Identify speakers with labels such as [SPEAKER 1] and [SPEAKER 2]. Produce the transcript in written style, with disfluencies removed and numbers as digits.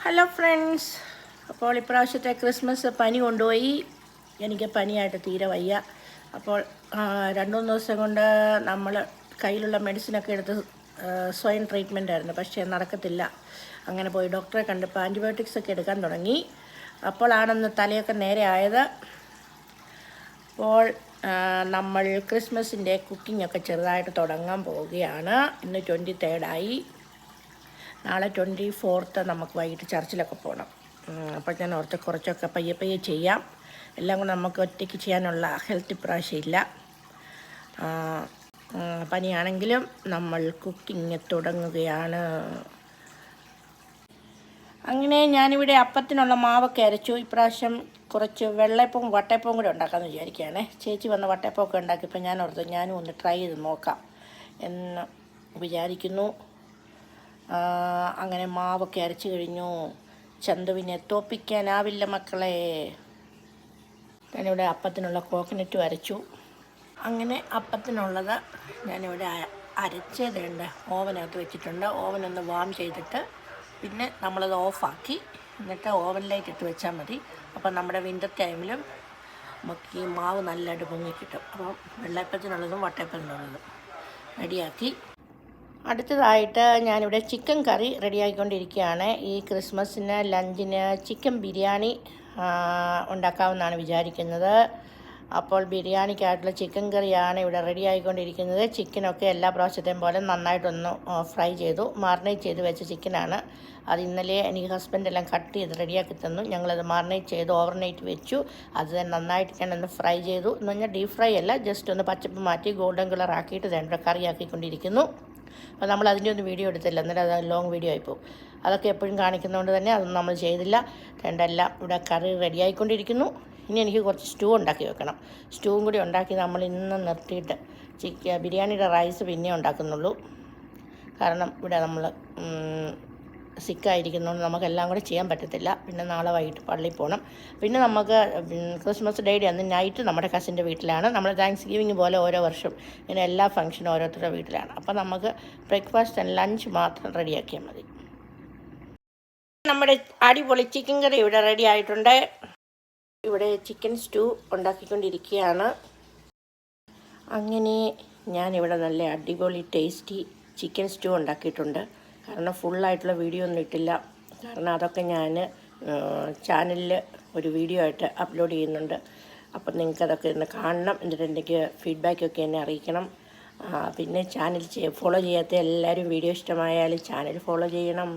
[SPEAKER 1] Hello friends, അപ്പോൾ ഇപ്രാവശ്യത്തെ Christmas പനി കൊണ്ടുപോയി. എനിക്ക് പനിയായിട്ട് തീരെ വയ്യ. അപ്പോൾ 2-3 ദിവസം കൊണ്ട് നമ്മൾ കയ്യിലുള്ള മെഡിസിനൊക്കെ എടുത്ത് സ്വയം ട്രീറ്റ്മെൻ്റ് ആയിരുന്നു. പക്ഷേ നടക്കത്തില്ല. അങ്ങനെ പോയി ഡോക്ടറെ കണ്ടപ്പോൾ ആൻറ്റിബയോട്ടിക്സ് ഒക്കെ എടുക്കാൻ തുടങ്ങി. അപ്പോഴാണെന്ന് തലയൊക്കെ നേരെ ആയത്. അപ്പോൾ നമ്മൾ ക്രിസ്മസിൻ്റെ കുക്കിംഗ് ഒക്കെ ചെറുതായിട്ട് തുടങ്ങാൻ പോവുകയാണ്. ഇന്ന് 23rd ആയി. നാളെ 24th നമുക്ക് വൈകിട്ട് ചർച്ചിലൊക്കെ പോകണം. അപ്പോൾ ഞാൻ ഓർത്ത് കുറച്ചൊക്കെ പയ്യെ ചെയ്യാം. എല്ലാം കൂടെ നമുക്ക് ഒറ്റയ്ക്ക് ചെയ്യാനുള്ള ഹെൽത്ത് ഇപ്രാവശ്യം ഇല്ല. പനിയാണെങ്കിലും നമ്മൾ കുക്കിംഗ് തുടങ്ങുകയാണ്. അങ്ങനെ ഞാനിവിടെ അപ്പത്തിനുള്ള മാവൊക്കെ അരച്ചു. ഇപ്രാവശ്യം കുറച്ച് വെള്ളയപ്പവും വട്ടയപ്പവും കൂടെ ഉണ്ടാക്കാമെന്ന് വിചാരിക്കുകയാണ്. ചേച്ചി വന്ന് വട്ടയപ്പമൊക്കെ ഉണ്ടാക്കിയപ്പോൾ ഞാൻ ഓർത്ത് ഞാനും ഒന്ന് ട്രൈ ചെയ്ത് നോക്കാം എന്ന് വിചാരിക്കുന്നു. അങ്ങനെ മാവൊക്കെ അരച്ചു കഴിഞ്ഞു. ചന്തുവിനെ തോപ്പിക്കാനാവില്ല മക്കളെ. ഞാനിവിടെ അപ്പത്തിനുള്ള കോക്കനറ്റും അരച്ചു. അങ്ങനെ അപ്പത്തിനുള്ളത് ഞാനിവിടെ അരച്ചതുണ്ട് ഓവനകത്ത് വെച്ചിട്ടുണ്ട്. ഓവനൊന്ന് വാം ചെയ്തിട്ട് പിന്നെ നമ്മളത് ഓഫാക്കി എന്നിട്ട് ഓവനിലേക്ക് ഇട്ട് വെച്ചാൽ മതി. അപ്പം നമ്മുടെ വിൻ്റർ ടൈമിലും നമുക്ക് ഈ മാവ് നല്ലതായിട്ട് പൊങ്ങി കിട്ടും. അപ്പം വെള്ളയപ്പത്തിനുള്ളതും വട്ടയപ്പത്തിനുള്ളതും റെഡിയാക്കി. അടുത്തതായിട്ട് ഞാനിവിടെ ചിക്കൻ കറി റെഡിയാക്കിക്കൊണ്ടിരിക്കുകയാണ്. ഈ ക്രിസ്മസിന് ലഞ്ചിന് ചിക്കൻ ബിരിയാണി ഉണ്ടാക്കാമെന്നാണ് വിചാരിക്കുന്നത്. അപ്പോൾ ബിരിയാണിക്കായിട്ടുള്ള ചിക്കൻ കറിയാണ് ഇവിടെ റെഡി ആയിക്കൊണ്ടിരിക്കുന്നത്. ചിക്കനൊക്കെ എല്ലാ പ്രാവശ്യത്തെയും പോലെ നന്നായിട്ടൊന്ന് ഫ്രൈ ചെയ്തു. മാറിനേറ്റ് ചെയ്ത് വെച്ച ചിക്കനാണ്. അത് ഇന്നലെ എനിക്ക് ഹസ്ബൻഡെല്ലാം കട്ട് ചെയ്ത് റെഡിയാക്കി തന്നു. ഞങ്ങളത് മാറിനേറ്റ് ചെയ്ത് ഓവർനൈറ്റ് വെച്ചു. അത് നന്നായിട്ട് ഞാനൊന്ന് ഫ്രൈ ചെയ്തു. എന്ന് പറഞ്ഞാൽ ഡീപ് ഫ്രൈ അല്ല, ജസ്റ്റ് ഒന്ന് പച്ചപ്പ് മാറ്റി ഗോൾഡൻ കളർ ആക്കിയിട്ട് വേണ്ട കറിയാക്കിക്കൊണ്ടിരിക്കുന്നു. അപ്പോൾ നമ്മൾ അതിൻ്റെ ഒന്നും വീഡിയോ എടുത്തില്ല, അന്നേരം അത് ലോങ് വീഡിയോ ആയിപ്പോവും. അതൊക്കെ എപ്പോഴും കാണിക്കുന്നതുകൊണ്ട് തന്നെ അതൊന്നും നമ്മൾ ചെയ്തില്ല. രണ്ടെല്ലാം ഇവിടെ കറി റെഡിയായിക്കൊണ്ടിരിക്കുന്നു. ഇനി എനിക്ക് കുറച്ച് സ്റ്റൂ ഉണ്ടാക്കി വെക്കണം. സ്റ്റൂവും കൂടി ഉണ്ടാക്കി നമ്മൾ ഇന്ന് നിർത്തിയിട്ട് ബിരിയാണിയുടെ റൈസ് പിന്നെ ഉണ്ടാക്കുന്നുള്ളൂ. കാരണം ഇവിടെ നമ്മൾ സിക്കായിരിക്കുന്നതുകൊണ്ട് നമുക്കെല്ലാം കൂടെ ചെയ്യാൻ പറ്റത്തില്ല. പിന്നെ നാളെ വൈകിട്ട് പള്ളിയിൽ പോകണം. പിന്നെ നമുക്ക് ക്രിസ്മസ് ഡേയുടെ അന്ന് നൈറ്റ് നമ്മുടെ കസിൻ്റെ വീട്ടിലാണ്. നമ്മൾ താങ്ക്സ് ഗിവിങ് പോലെ ഓരോ വർഷം ഇങ്ങനെ എല്ലാ ഫംഗ്ഷനും ഓരോരുത്തരുടെ വീട്ടിലാണ്. അപ്പോൾ നമുക്ക് ബ്രേക്ക്ഫാസ്റ്റ് ആൻഡ് ലഞ്ച് മാത്രം റെഡിയാക്കിയാൽ മതി. നമ്മുടെ അടിപൊളി ചിക്കൻ കറി ഇവിടെ റെഡി ആയിട്ടുണ്ട്. ഇവിടെ ചിക്കൻ സ്റ്റൂ ഉണ്ടാക്കിക്കൊണ്ടിരിക്കുകയാണ്. അങ്ങനെ ഞാനിവിടെ നല്ല അടിപൊളി ടേസ്റ്റി ചിക്കൻ സ്റ്റൂ ഉണ്ടാക്കിയിട്ടുണ്ട്. കാരണം ഫുള്ളായിട്ടുള്ള വീഡിയോ ഒന്നും ഇട്ടില്ല. കാരണം അതൊക്കെ ഞാൻ ചാനലിൽ ഒരു വീഡിയോ ആയിട്ട് അപ്ലോഡ് ചെയ്യുന്നുണ്ട്. അപ്പം നിങ്ങൾക്കതൊക്കെ ഒന്ന് കാണണം. എന്നിട്ട് എനിക്ക് ഫീഡ്ബാക്കൊക്കെ എന്നെ അറിയിക്കണം. പിന്നെ ചാനൽ ഫോളോ ചെയ്യാത്ത എല്ലാവരും വീഡിയോ ഇഷ്ടമായാലും ചാനൽ ഫോളോ ചെയ്യണം.